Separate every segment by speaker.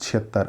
Speaker 1: $76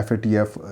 Speaker 1: FATF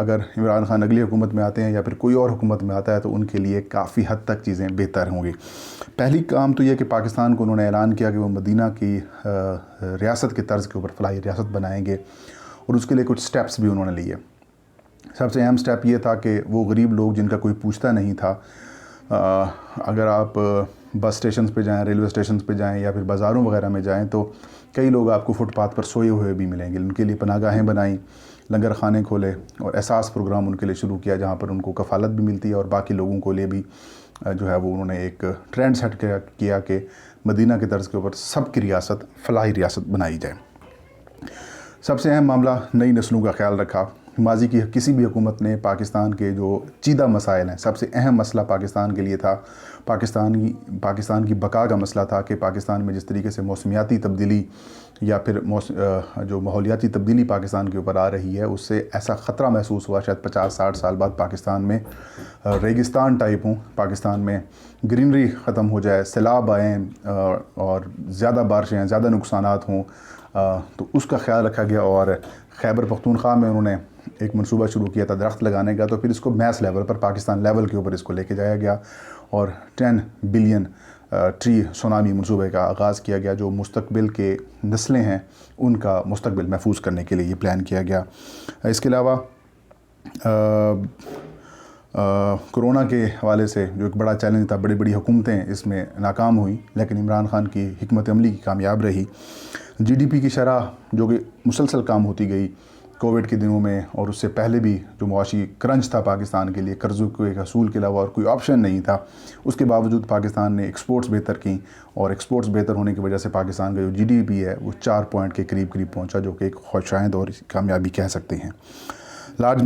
Speaker 1: اگر عمران خان اگلی حکومت میں آتے ہیں یا پھر کوئی اور حکومت میں آتا ہے تو ان کے لیے کافی حد تک چیزیں بہتر ہوں گی۔ پہلی کام تو یہ کہ پاکستان کو انہوں نے اعلان کیا کہ وہ مدینہ کی ریاست کے طرز کے اوپر فلاحی ریاست بنائیں گے، اور اس کے لیے کچھ سٹیپس بھی انہوں نے لیے۔ سب سے اہم سٹیپ یہ تھا کہ وہ غریب لوگ جن کا کوئی پوچھتا نہیں تھا، اگر آپ بس اسٹیشنز پہ جائیں، ریلوے اسٹیشنز پہ جائیں یا پھر بازاروں وغیرہ میں جائیں تو کئی لوگ آپ کو فٹ پاتھ پر سوئے ہوئے بھی ملیں گے۔ ان کے لیے پناہ گاہیں بنائیں، لنگر خانے کھولے اور احساس پروگرام ان کے لیے شروع کیا، جہاں پر ان کو کفالت بھی ملتی ہے اور باقی لوگوں کو لیے بھی جو ہے وہ انہوں نے ایک ٹرینڈ سیٹ کیا کہ مدینہ کے طرز کے اوپر سب کی ریاست فلاحی ریاست بنائی جائے۔ سب سے اہم معاملہ نئی نسلوں کا خیال رکھا۔ ماضی کی کسی بھی حکومت نے پاکستان کے جو چیدہ مسائل ہیں، سب سے اہم مسئلہ پاکستان کے لیے تھا پاکستان کی بقا کا مسئلہ تھا کہ پاکستان میں جس طریقے سے موسمیاتی تبدیلی یا پھر جو ماحولیاتی تبدیلی پاکستان کے اوپر آ رہی ہے، اس سے ایسا خطرہ محسوس ہوا شاید 50-60 سال بعد پاکستان میں ریگستان ٹائپ ہوں، پاکستان میں گرینری ختم ہو جائے، سیلاب آئیں اور زیادہ بارشیں، زیادہ نقصانات ہوں، تو اس کا خیال رکھا گیا۔ اور خیبر پختونخوا میں انہوں نے ایک منصوبہ شروع کیا تھا درخت لگانے کا، تو پھر اس کو میس لیول پر، پاکستان لیول کے اوپر اس کو لے کے جایا گیا اور 10 بلین ٹری سونامی منصوبے کا آغاز کیا گیا، جو مستقبل کے نسلیں ہیں ان کا مستقبل محفوظ کرنے کے لیے یہ پلان کیا گیا۔ اس کے علاوہ کرونا کے حوالے سے جو ایک بڑا چیلنج تھا، بڑی بڑی حکومتیں اس میں ناکام ہوئیں، لیکن عمران خان کی حکمت عملی کی کامیاب رہی۔ جی ڈی پی کی شرح جو کہ مسلسل کام ہوتی گئی کووڈ کے دنوں میں، اور اس سے پہلے بھی جو معاشی کرنچ تھا پاکستان کے لیے، قرضوں کے ایک حصول کے علاوہ اور کوئی آپشن نہیں تھا، اس کے باوجود پاکستان نے ایکسپورٹس بہتر کیں، اور ایکسپورٹس بہتر ہونے کی وجہ سے پاکستان کا جو جی ڈی پی ہے وہ 4 پوائنٹ کے قریب پہنچا، جو کہ ایک خوشائند اور کامیابی کہہ سکتے ہیں۔ لارج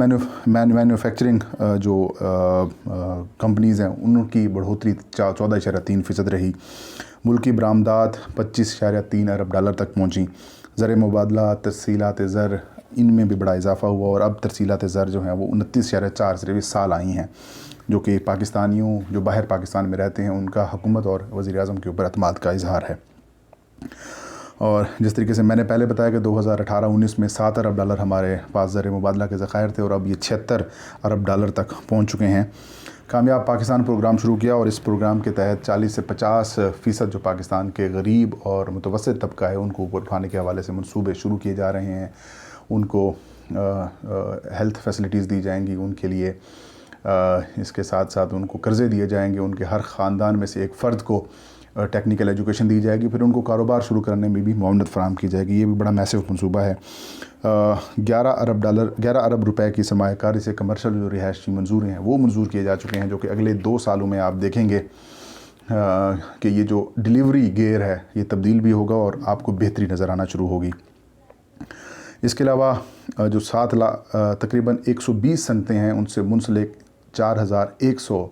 Speaker 1: مینوفیکچرنگ جو کمپنیز ہیں ان کی بڑھوتری 14.3% رہی۔ ملکی برآمدات 25.3 ارب ڈالر تک پہنچیں۔ زر مبادلہ، ترسیلات زر، ان میں بھی بڑا اضافہ ہوا، اور اب ترسیلات زر جو ہیں وہ 29.4 صرف اس سال آئی ہیں، جو کہ پاکستانیوں جو باہر پاکستان میں رہتے ہیں ان کا حکومت اور وزیر اعظم کے اوپر اعتماد کا اظہار ہے۔ اور جس طریقے سے میں نے پہلے بتایا کہ 2018-19 میں 7 ارب ڈالر ہمارے پاس زر مبادلہ کے ذخائر تھے، اور اب یہ 76 ارب ڈالر تک پہنچ چکے ہیں۔ کامیاب پاکستان پروگرام شروع کیا، اور اس پروگرام کے تحت 40 سے 50% جو پاکستان کے غریب اور متوسط طبقہ ہے ان کو اوپر اٹھانے کے حوالے سے منصوبے شروع کیے جا رہے ہیں۔ ان کو ہیلتھ فیسلٹیز دی جائیں گی ان کے لیے، اس کے ساتھ ساتھ ان کو قرضے دیے جائیں گے، ان کے ہر خاندان میں سے ایک فرد کو ٹیکنیکل ایجوکیشن دی جائے گی، پھر ان کو کاروبار شروع کرنے میں بھی معاونت فراہم کی جائے گی۔ یہ بھی بڑا میسو منصوبہ ہے۔ 11 ارب روپے کی سرمایہ کاری سے کمرشل جو رہائشی منظوری ہیں وہ منظور کیے جا چکے ہیں، جو کہ اگلے 2 سالوں میں آپ دیکھیں گے کہ یہ جو ڈیلیوری گیئر ہے یہ تبدیل بھی ہوگا اور آپ کو بہتری نظر آنا شروع ہوگی۔ اس کے علاوہ جو تقریباً 120 صنعتیں ہیں ان سے منسلک 4100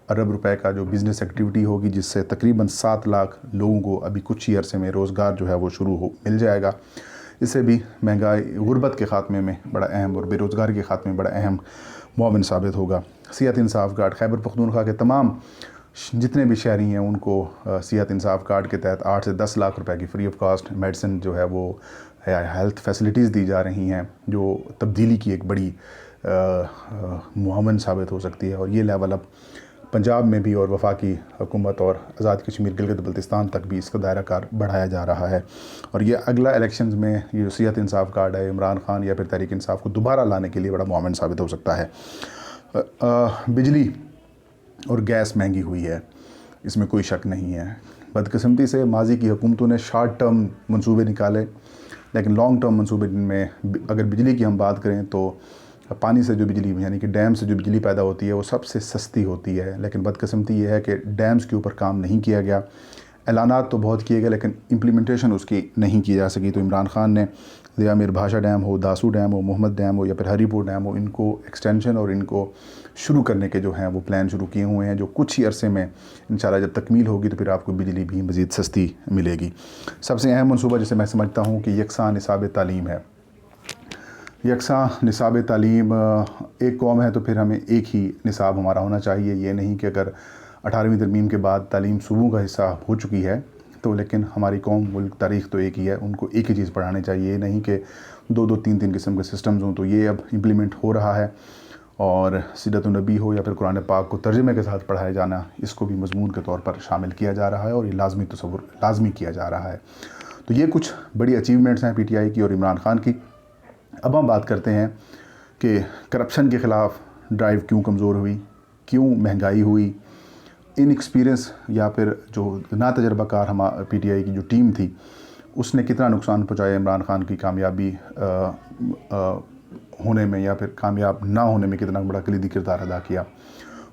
Speaker 1: ارب روپے کا جو بزنس ایکٹیویٹی ہوگی، جس سے تقریباً 7 لاکھ لوگوں کو ابھی کچھ ہی عرصے میں روزگار جو ہے وہ مل جائے گا۔ اس سے بھی مہنگائی، غربت کے خاتمے میں بڑا اہم اور بے روزگاری کے خاتمے میں بڑا اہم معاون ثابت ہوگا۔ صحت انصاف کارڈ، خیبر پختونخوا کے تمام جتنے بھی شہری ہیں ان کو صحت انصاف کارڈ کے تحت 8 سے 10 لاکھ روپے کی فری آف کاسٹ میڈیسن جو ہے وہ ہیلتھ فیسلٹیز دی جا رہی ہیں، جو تبدیلی کی ایک بڑی معاون ثابت ہو سکتی ہے۔ اور یہ لیول اب پنجاب میں بھی اور وفاقی حکومت اور آزاد کشمیر گلگت بلتستان تک بھی اس کا دائرہ کار بڑھایا جا رہا ہے۔ اور یہ اگلا الیکشنز میں یہ صحت انصاف کارڈ ہے، عمران خان یا پھر تحریک انصاف کو دوبارہ لانے کے لیے بڑا معاون ثابت ہو سکتا ہے۔ بجلی اور گیس مہنگی ہوئی ہے، اس میں کوئی شک نہیں ہے۔ بدقسمتی سے ماضی کی حکومتوں نے شارٹ ٹرم منصوبے نکالے، لیکن لانگ ٹرم منصوبے میں اگر بجلی کی ہم بات کریں تو پانی سے جو بجلی یعنی کہ ڈیم سے جو بجلی پیدا ہوتی ہے وہ سب سے سستی ہوتی ہے، لیکن بدقسمتی یہ ہے کہ ڈیمز کے اوپر کام نہیں کیا گیا۔ اعلانات تو بہت کیے گئے لیکن امپلیمنٹیشن اس کی نہیں کی جا سکی، تو عمران خان نے ضیاء میر بھاشا ڈیم ہو، داسو ڈیم ہو، محمد ڈیم ہو یا پھر ہری پور ڈیم ہو، ان کو ایکسٹینشن اور ان کو شروع کرنے کے جو ہیں وہ پلان شروع کیے ہوئے ہیں، جو کچھ ہی عرصے میں انشاءاللہ جب تکمیل ہوگی تو پھر آپ کو بجلی بھی مزید سستی ملے گی۔ سب سے اہم منصوبہ جسے میں سمجھتا ہوں کہ یکساں نصاب تعلیم ہے۔ یکساں نصاب تعلیم، ایک قوم ہے تو پھر ہمیں ایک ہی نصاب ہمارا ہونا چاہیے۔ یہ نہیں کہ اگر 18ویں ترمیم کے بعد تعلیم صوبوں کا حصہ ہو چکی ہے تو لیکن ہماری قوم، ملک، تاریخ تو ایک ہی ہے، ان کو ایک ہی چیز پڑھانی چاہیے۔ یہ نہیں کہ 2-2 3-3 قسم کے سسٹمز ہوں، تو یہ اب امپلیمنٹ ہو رہا ہے۔ اور سیرت النبی ہو یا پھر قرآن پاک کو ترجمے کے ساتھ پڑھایا جانا، اس کو بھی مضمون کے طور پر شامل کیا جا رہا ہے اور یہ لازمی کیا جا رہا ہے۔ تو یہ کچھ بڑی اچیومنٹس ہیں پی ٹی آئی کی اور عمران خان کی۔ اب ہم بات کرتے ہیں کہ کرپشن کے خلاف ڈرائیو کیوں کمزور ہوئی، کیوں مہنگائی ہوئی، ان ایکسپیرینس یا پھر جو ناتجربہ کار پی ٹی آئی کی جو ٹیم تھی اس نے کتنا نقصان پہنچایا عمران خان کی کامیابی ہونے میں یا پھر کامیاب نہ ہونے میں کتنا بڑا کلیدی کردار ادا کیا۔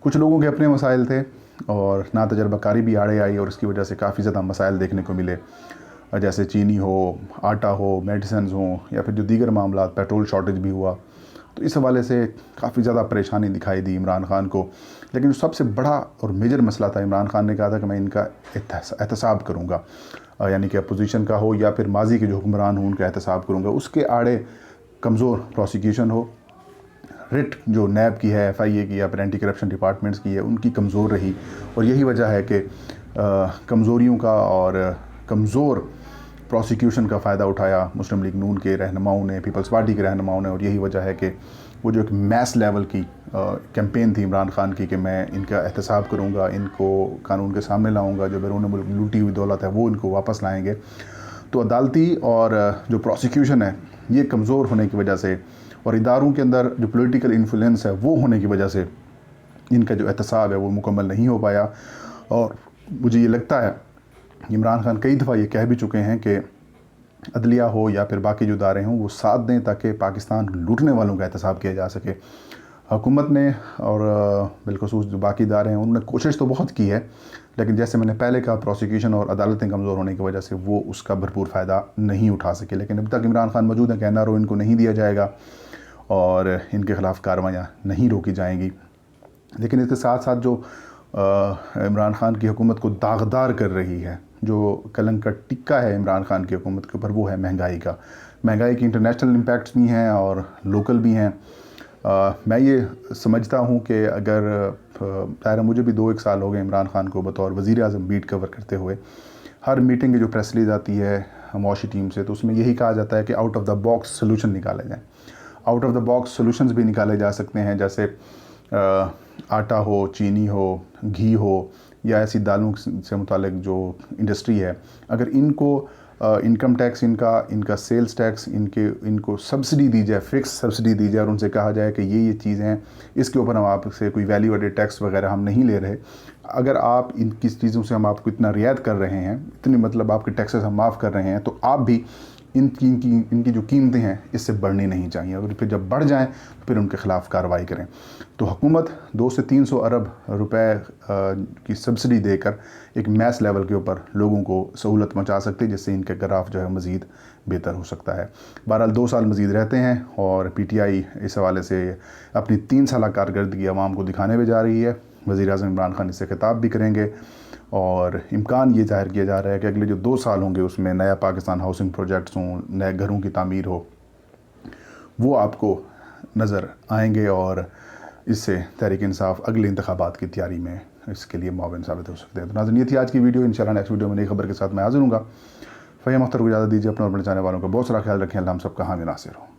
Speaker 1: کچھ لوگوں کے اپنے مسائل تھے اور ناتجربہ کاری بھی آڑے آئی اور اس کی وجہ سے کافی زیادہ مسائل دیکھنے کو ملے، جیسے چینی ہو، آٹا ہو، میڈیسنز ہوں یا پھر جو دیگر معاملات، پیٹرول شارٹیج بھی ہوا۔ تو اس حوالے سے کافی زیادہ پریشانی دکھائی دی عمران خان کو، لیکن جو سب سے بڑا اور میجر مسئلہ تھا، عمران خان نے کہا تھا کہ میں ان کا احتساب کروں گا، یعنی کہ اپوزیشن کا ہو یا پھر ماضی کے جو حکمران ہوں ان کا احتساب کروں گا۔ اس کے آڑے کمزور پروسیکیوشن ہو، رٹ جو نیب کی ہے، ایف آئی اے کی یا پھر اینٹی کرپشن ڈپارٹمنٹس کی ہے، ان کی کمزور رہی، اور یہی وجہ ہے کہ کمزوریوں کا اور کمزور پروسیکیوشن کا فائدہ اٹھایا مسلم لیگ نون کے رہنماؤں نے، پیپلز پارٹی کے رہنماؤں نے، اور یہی وجہ ہے کہ وہ جو ایک میس لیول کی کیمپین تھی عمران خان کی کہ میں ان کا احتساب کروں گا، ان کو قانون کے سامنے لاؤں گا، جو بیرون ملک لوٹی ہوئی دولت ہے وہ ان کو واپس لائیں گے۔ تو عدالتی اور جو پروسیکیوشن ہے یہ کمزور ہونے کی وجہ سے اور اداروں کے اندر جو پولیٹیکل انفلوئنس ہے وہ ہونے کی وجہ سے ان کا جو احتساب ہے وہ مکمل نہیں ہو پایا۔ اور مجھے یہ لگتا ہے عمران خان کئی دفعہ یہ کہہ بھی چکے ہیں کہ عدلیہ ہو یا پھر باقی جو ادارے ہوں وہ ساتھ دیں تاکہ پاکستان لوٹنے والوں کا احتساب کیا جا سکے۔ حکومت نے اور بالخصوص جو باقی ادارے ہیں انہوں نے کوشش تو بہت کی ہے، لیکن جیسے میں نے پہلے کہا پروسیکیوشن اور عدالتیں کمزور ہونے کی وجہ سے وہ اس کا بھرپور فائدہ نہیں اٹھا سکے۔ لیکن اب تک عمران خان موجود ہیں کہ NRO ان کو نہیں دیا جائے گا اور ان کے خلاف کارروائیاں نہیں روکی جائیں گی۔ لیکن اس کے ساتھ ساتھ جو عمران خان کی حکومت کو داغدار کر رہی ہے، جو کلنک کا ٹکا ہے عمران خان کی حکومت کے اوپر، وہ ہے مہنگائی کا۔ مہنگائی کی انٹرنیشنل امپیکٹس بھی ہیں اور لوکل بھی ہیں۔ میں یہ سمجھتا ہوں کہ اگر ظاہر مجھے بھی 2-1 سال ہو گئے عمران خان کو بطور وزیر اعظم بیٹ کور کرتے ہوئے، ہر میٹنگ کی جو پریس ریلیز آتی ہے معاشی ٹیم سے تو اس میں یہی کہا جاتا ہے کہ out of the box solution نکالے جائیں۔ Out of the box solutions بھی نکالے جا سکتے ہیں، جیسے آٹا ہو، چینی ہو، گھی ہو یا ایسی دالوں سے متعلق جو انڈسٹری ہے، اگر ان کو انکم ٹیکس ان کا سیلز ٹیکس ان کو سبسڈی دی جائے، فکس سبسڈی دی جائے اور ان سے کہا جائے کہ یہ چیزیں ہیں، اس کے اوپر ہم آپ سے کوئی ویلیو ایڈڈ ٹیکس وغیرہ ہم نہیں لے رہے، اگر آپ ان کس چیزوں سے ہم آپ کو اتنا رعایت کر رہے ہیں، اتنی مطلب آپ کے ٹیکسز ہم معاف کر رہے ہیں، تو آپ بھی ان کی جو قیمتیں ہیں اس سے بڑھنی نہیں چاہیے، اور پھر جب بڑھ جائیں تو پھر ان کے خلاف کارروائی کریں۔ تو حکومت 200 سے 300 ارب روپے کی سبسڈی دے کر ایک میس لیول کے اوپر لوگوں کو سہولت پہنچا سکتے، جس سے ان کے گراف جو ہے مزید بہتر ہو سکتا ہے۔ بہرحال 2 سال مزید رہتے ہیں اور پی ٹی آئی اس حوالے سے اپنی 3 سالہ کارکردگی عوام کو دکھانے میں جا رہی ہے۔ وزیر اعظم عمران خان اس سے خطاب بھی کریں گے اور امکان یہ ظاہر کیا جا رہا ہے کہ اگلے جو 2 سال ہوں گے اس میں نیا پاکستان ہاؤسنگ پروجیکٹس ہوں، نئے گھروں کی تعمیر ہو، وہ آپ کو نظر آئیں گے اور اس سے تحریک انصاف اگلے انتخابات کی تیاری میں اس کے لیے معاون ثابت ہو سکتے ہیں۔ تو ناظرین یہ تھی آج کی ویڈیو، انشاءاللہ نیکسٹ ویڈیو میں نئی خبر کے ساتھ میں حاضر ہوں گا۔ فہیم اختر کو اجازت دیجیے، اپنے اور اپنے جانے والوں کا بہت سارا خیال رکھیں۔ اللہ ہم سب کا حامی ناصر ہو۔